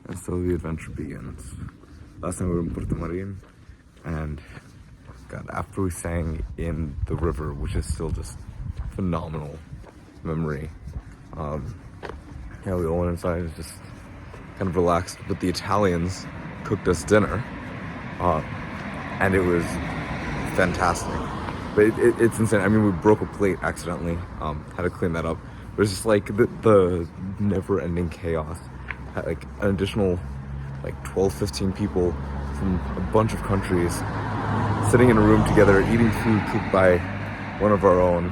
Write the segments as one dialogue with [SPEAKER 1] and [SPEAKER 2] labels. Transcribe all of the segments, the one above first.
[SPEAKER 1] And so the adventure begins. Last time we were in Puerto Marin, and God, after we sang in the river, which is still just phenomenal memory, we all went inside and just kind of relaxed. But the Italians cooked us dinner, and it was fantastic. But it's insane. I mean, we broke a plate accidentally, had to clean that up. But it's just like the never-ending chaos. Had like an additional 12, 15 people from a bunch of countries sitting in a room together, eating food cooked by one of our own,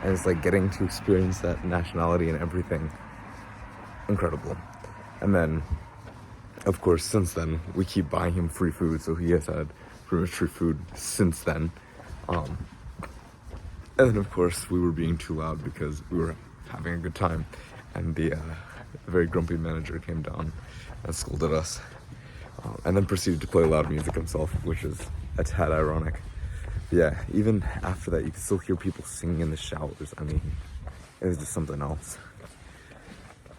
[SPEAKER 1] and it's like getting to experience that nationality and everything. Incredible. And then, of course, since then, we keep buying him free food, so he has had pretty much free food since then. And then, of course, we were being too loud because we were having a good time, and the very grumpy manager came down and scolded us, and then proceeded to play loud music himself, which is a tad ironic. Yeah, even after that, you can still hear people singing in the showers. I mean, it was just something else.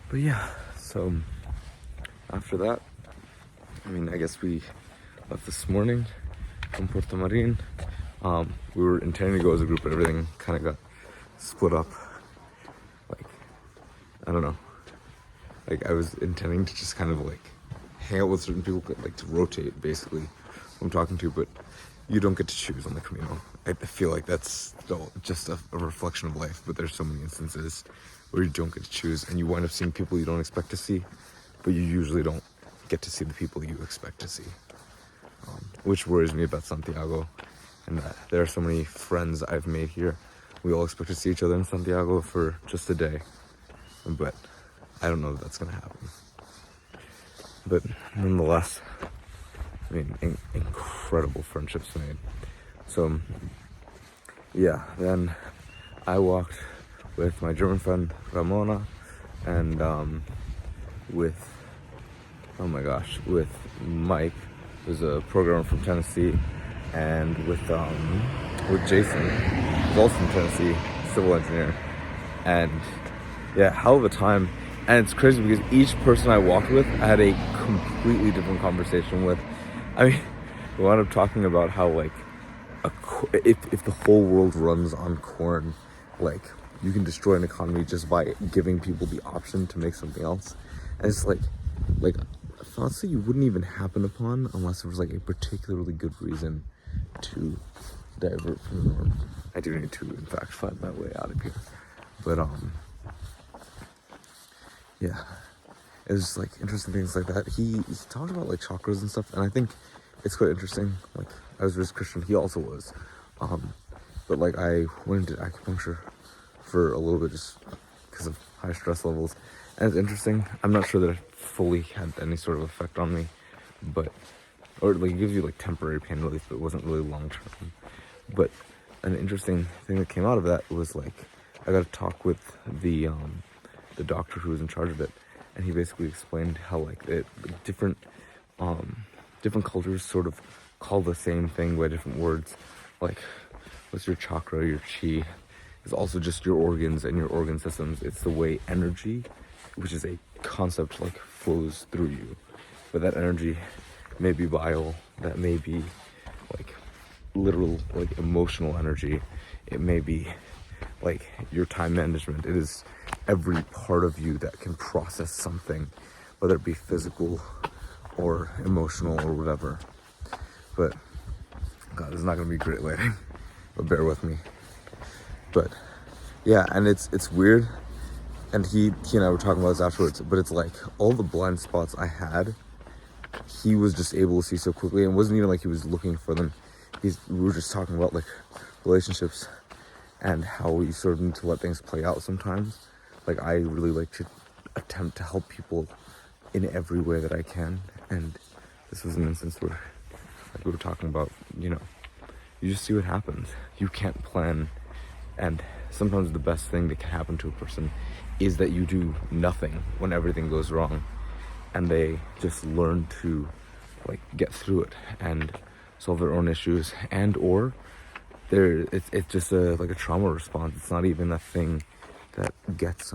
[SPEAKER 1] But yeah, so after that, I mean, I guess we left this morning from Puerto Marin. We were intending to go as a group, but everything kind of got split up. I don't know. I was intending to just kind of hang out with certain people, to rotate basically who I'm talking to, but you don't get to choose on the Camino. I feel like that's just a reflection of life, but there's so many instances where you don't get to choose and you wind up seeing people you don't expect to see, but you usually don't get to see the people you expect to see, which worries me about Santiago. And there are so many friends I've made here. We all expect to see each other in Santiago for just a day, but I don't know if that's gonna happen. But nonetheless, I mean, incredible friendships made. So yeah, then I walked with my German friend Ramona, and with Mike, who's a programmer from Tennessee, and with Jason, who's also from Tennessee, civil engineer. And yeah, hell of a time. And it's crazy because each person I walked with, I had a completely different conversation with. I mean, we wound up talking about how if the whole world runs on corn, you can destroy an economy just by giving people the option to make something else. And it's like thoughts that you wouldn't even happen upon unless there was a particularly good reason to divert from the norm. I do need to, in fact, find my way out of here. But yeah, it was just interesting things like that. He talked about chakras and stuff, and I think it's quite interesting. I was raised Christian, he also was, but I went into acupuncture for a little bit just because of high stress levels, and it's interesting. I'm not sure that it fully had any sort of effect on me, or it gives you temporary pain relief, but it wasn't really long term. But an interesting thing that came out of that was I got to talk with the doctor who was in charge of it, and he basically explained how different cultures sort of call the same thing by different words. What's your chakra, your chi, is also just your organs and your organ systems. It's the way energy, which is a concept, flows through you. But that energy may be bile, that may be literal, emotional energy. It may be your time management. It is every part of you that can process something, whether it be physical or emotional or whatever. But God, this is not gonna be great lighting, but bear with me. But yeah, and it's weird, and he and I were talking about this afterwards, but it's all the blind spots I had, he was just able to see so quickly, and it wasn't even he was looking for them. We were just talking about relationships and how we sort of need to let things play out sometimes. I really like to attempt to help people in every way that I can, and this was an instance where we were talking about, you just see what happens. You can't plan, and sometimes the best thing that can happen to a person is that you do nothing when everything goes wrong, and they just learn to get through it and solve their own issues, and or it's just a trauma response. It's not even a thing that gets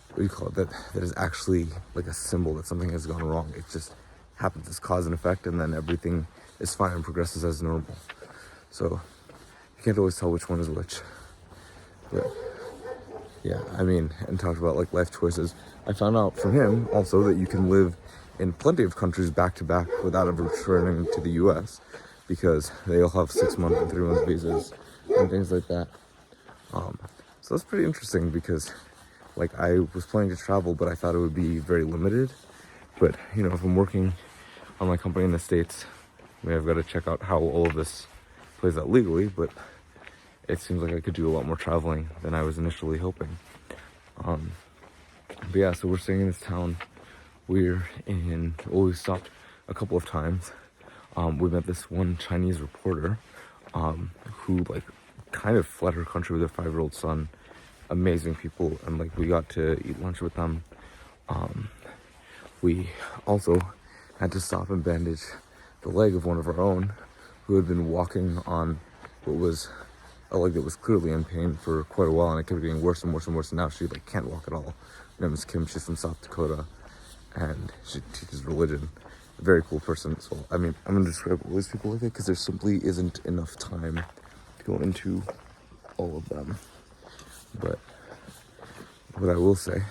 [SPEAKER 1] what do you call it, that is actually like a symbol that something has gone wrong. It just happens as cause and effect, and then everything is fine and progresses as normal. So you can't always tell which one is which. But yeah, I mean, and talked about like life choices. I found out from him also that you can live in plenty of countries back to back without ever returning to the US, because they all have 6-month and 3-month visas and things like that. So that's pretty interesting, because like I was planning to travel, but I thought it would be very limited. But you know, if I'm working on my company in the States, I mean, I've got to check out how all of this plays out legally, but it seems like I could do a lot more traveling than I was initially hoping. But yeah, so we're staying in this town. We stopped a couple of times. We met this one Chinese reporter who like kind of fled her country with her 5-year-old son. Amazing people, and like we got to eat lunch with them. We also had to stop and bandage the leg of one of our own who had been walking on what was a leg that was clearly in pain for quite a while, and it kept getting worse and worse and worse, and now she like can't walk at all. Her name is Kim. She's from South Dakota, and she teaches religion. A very cool person. So I mean, I'm gonna describe all these people like that because there simply isn't enough time to go into all of them. But what I will say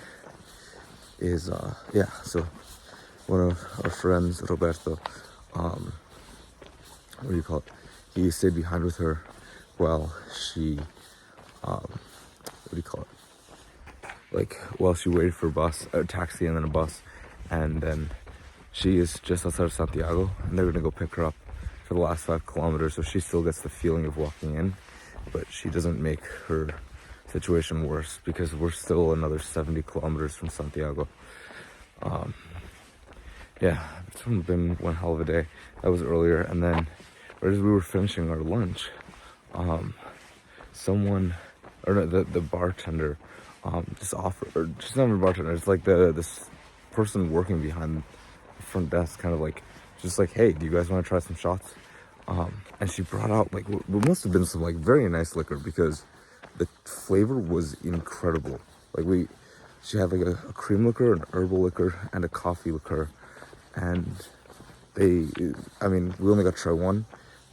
[SPEAKER 1] is, yeah, so one of our friends, Roberto, what do you call it? He stayed behind with her while she, what do you call it? Like, while she waited for a taxi and then a bus. And then she is just outside of Santiago, and they're gonna go pick her up for the last 5 kilometers. So she still gets the feeling of walking in, but she doesn't make her situation worse, because we're still another 70 kilometers from Santiago. Yeah, it's been one hell of a day. That was earlier, and then right as we were finishing our lunch, the bartender just offered, or just not a bartender, it's like this person working behind the front desk, kind of like, just like, hey, do you guys want to try some shots? And she brought out like what must have been some like very nice liquor, because the flavor was incredible. Like she had like a cream liquor, an herbal liquor, and a coffee liquor. And we only got to try one,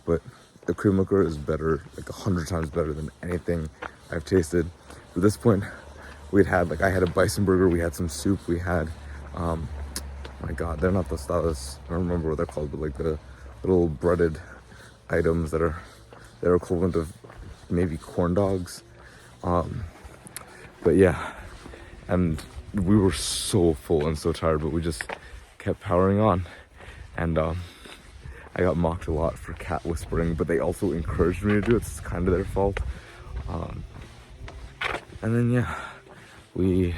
[SPEAKER 1] but the cream liquor is better, like 100 times better than anything I've tasted. At this point, I had a bison burger, we had some soup, we had, my God, they're not tostadas, I don't remember what they're called, but like the little breaded items they're equivalent of maybe corn dogs. But yeah, and we were so full and so tired, but we just kept powering on. And I got mocked a lot for cat whispering, but they also encouraged me to do it. It's kind of their fault. And then yeah, we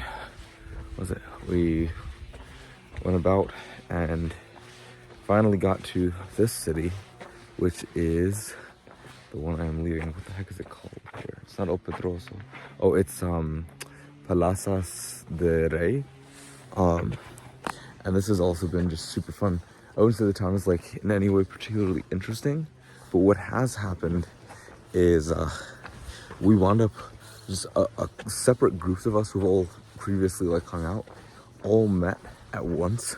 [SPEAKER 1] went about and finally got to this city, which is the one I'm leaving. What the heck is it called here? It's not El Pedroso. Oh, it's Plazas de Rey. And this has also been just super fun. I wouldn't say the town is like in any way particularly interesting, but what has happened is we wound up just a separate groups of us who've all previously like hung out, all met at once,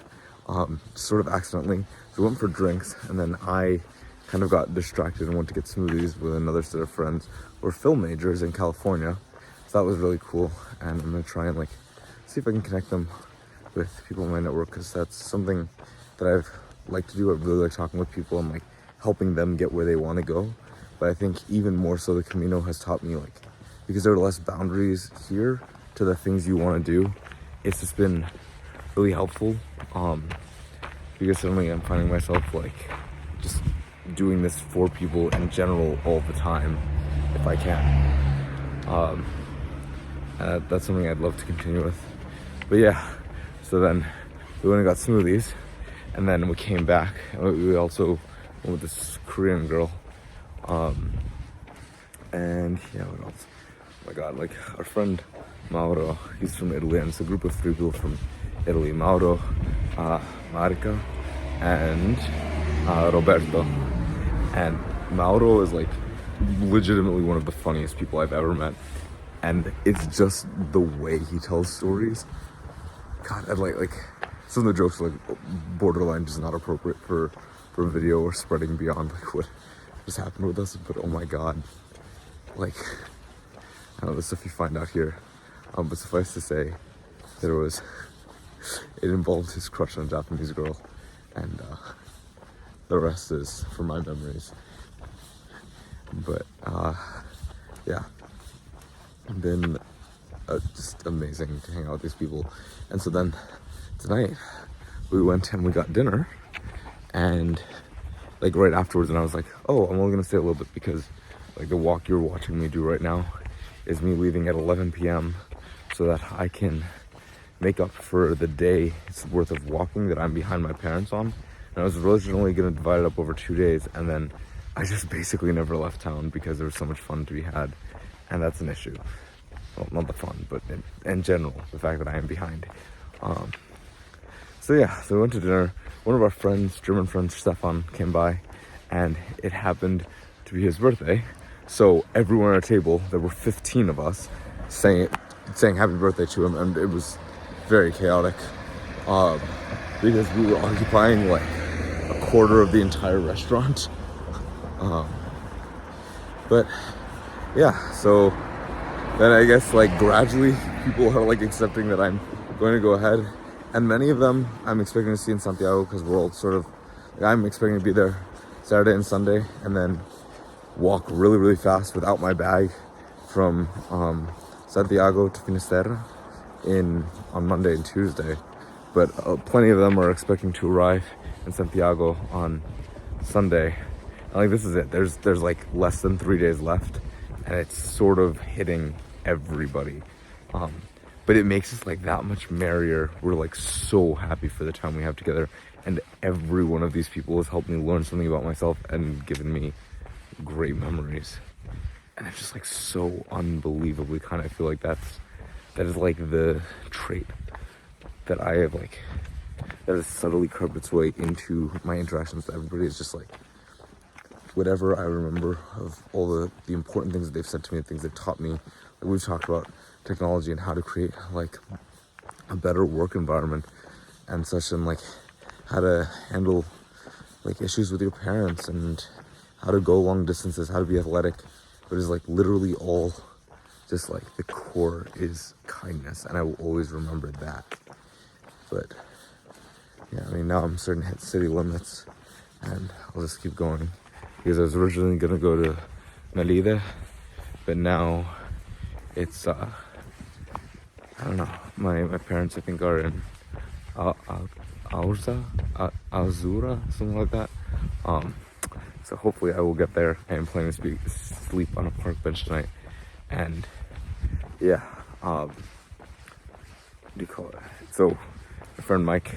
[SPEAKER 1] sort of accidentally. So we went for drinks, and then I kind of got distracted and went to get smoothies with another set of friends who are film majors in California. So that was really cool, and I'm gonna try and like see if I can connect them with people in my network, because that's something that I've liked to do. I really like talking with people and like helping them get where they want to go. But I think even more so, the Camino has taught me, like, because there are less boundaries here to the things you want to do, it's just been really helpful. Because suddenly I'm finding myself like just doing this for people in general all the time, if I can. That's something I'd love to continue with. But yeah, so then we went and got smoothies, and then we came back, and we also went with this Korean girl. And yeah, what else? Oh my God, like our friend Mauro, he's from Italy, and it's a group of 3 people from Italy: Mauro, Marica, and Roberto. And Mauro is like legitimately one of the funniest people I've ever met. and it's just the way he tells stories. God, I like some of the jokes are like borderline just not appropriate for video or spreading beyond like what just happened with us. But oh my God, like I don't know the stuff you find out here. But suffice to say, it involved his crush on a Japanese girl, and the rest is from my memories. But yeah, been just amazing to hang out with these people. And so then tonight we went and we got dinner, and like right afterwards, and I was like, oh, I'm only gonna stay a little bit because like the walk you're watching me do right now is me leaving at 11 p.m. so that I can make up for the day's worth of walking that I'm behind my parents on. And I was originally gonna divide it up over 2 days, and then I just basically never left town because there was so much fun to be had, and that's an issue. Well, not the fun, but in general, the fact that I am behind. So yeah, so we went to dinner. One of our friends, German friends, Stefan, came by, and it happened to be his birthday. So everyone at our table, there were 15 of us, saying happy birthday to him, and it was very chaotic because we were occupying like a quarter of the entire restaurant. But yeah, so then I guess like gradually people are like accepting that I'm going to go ahead, and many of them I'm expecting to see in Santiago because we're all sort of like, I'm expecting to be there Saturday and Sunday, and then walk really, really fast without my bag from Santiago to Finisterre on Monday and Tuesday. But plenty of them are expecting to arrive in Santiago on Sunday. And like this is it. There's like less than 3 days left, and it's sort of hitting everybody. But it makes us like that much merrier. We're like so happy for the time we have together, and every one of these people has helped me learn something about myself and given me great memories. And it's just like so unbelievably kind of feel like that is like the trait that I have like that has subtly crept its way into my interactions with everybody. Is just like whatever I remember of all the important things that they've said to me, the things they've taught me. Like we've talked about technology and how to create like a better work environment and such, and like how to handle like issues with your parents and how to go long distances, how to be athletic. But it's like literally all just like the core is kindness, and I will always remember that. But yeah, I mean, now I'm starting to hit city limits, and I'll just keep going because I was originally gonna go to Melide, but now it's I don't know. My parents I think are in Azura, something like that. So hopefully I will get there. I am planning to sleep on a park bench tonight. And yeah, what do you call it? So my friend Mike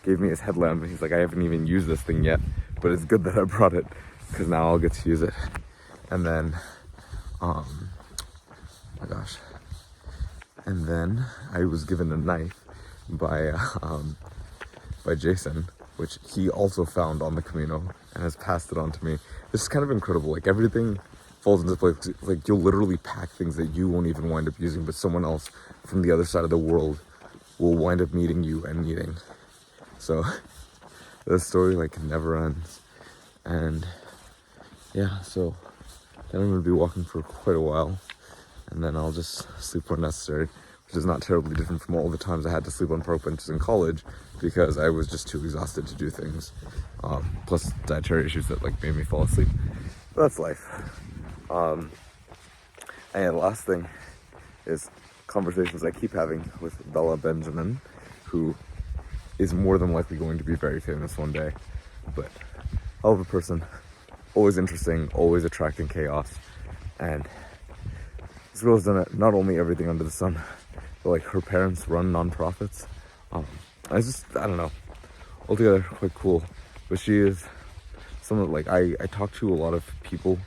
[SPEAKER 1] gave me his headlamp, and he's like, I haven't even used this thing yet, but it's good that I brought it because now I'll get to use it. And then, oh my gosh. And then I was given a knife by Jason, which he also found on the Camino and has passed it on to me. This is kind of incredible. Like everything falls into place. Like you'll literally pack things that you won't even wind up using, but someone else from the other side of the world will wind up meeting you and needing. So the story like never ends. And yeah, so then I'm gonna be walking for quite a while, and then I'll just sleep where necessary, which is not terribly different from all the times I had to sleep on park benches in college because I was just too exhausted to do things. Plus dietary issues that like made me fall asleep. But that's life. And the last thing is conversations I keep having with Bella Benjamin, who is more than likely going to be very famous one day. But hell of a person, always interesting, always attracting chaos. And this girl's done it, not only everything under the sun, but like her parents run nonprofits. I don't know, altogether quite cool. But she is someone like I talk to a lot of people,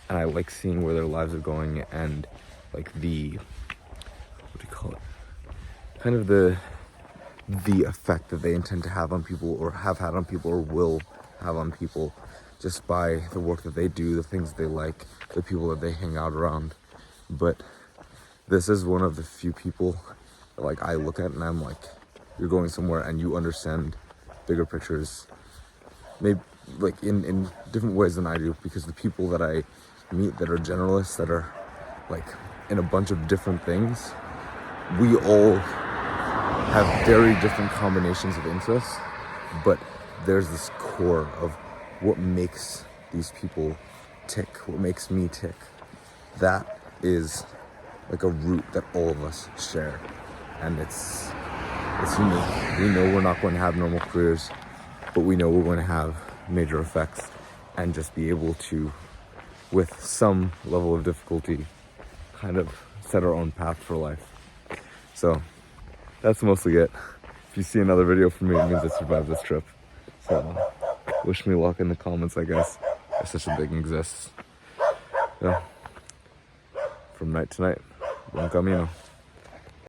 [SPEAKER 1] and I like seeing where their lives are going, and like what do you call it? Kind of the effect that they intend to have on people, or have had on people, or will have on people, just by the work that they do, the things that they like, the people that they hang out around. But this is one of the few people that, like, I look at and I'm like, you're going somewhere and you understand bigger pictures, maybe like in different ways than I do, because the people that I meet that are generalists, that are like in a bunch of different things, we all have very different combinations of interests, but there's this core of what makes these people tick, what makes me tick. That is like a root that all of us share, and it's unique. We know we're not going to have normal careers, but we know we're going to have major effects, and just be able to, with some level of difficulty, kind of set our own path for life. So that's mostly it. If you see another video from me, it means I survived this trip. So wish me luck in the comments, I guess, if such a thing exists. Yeah. From night to night, Buen Camino.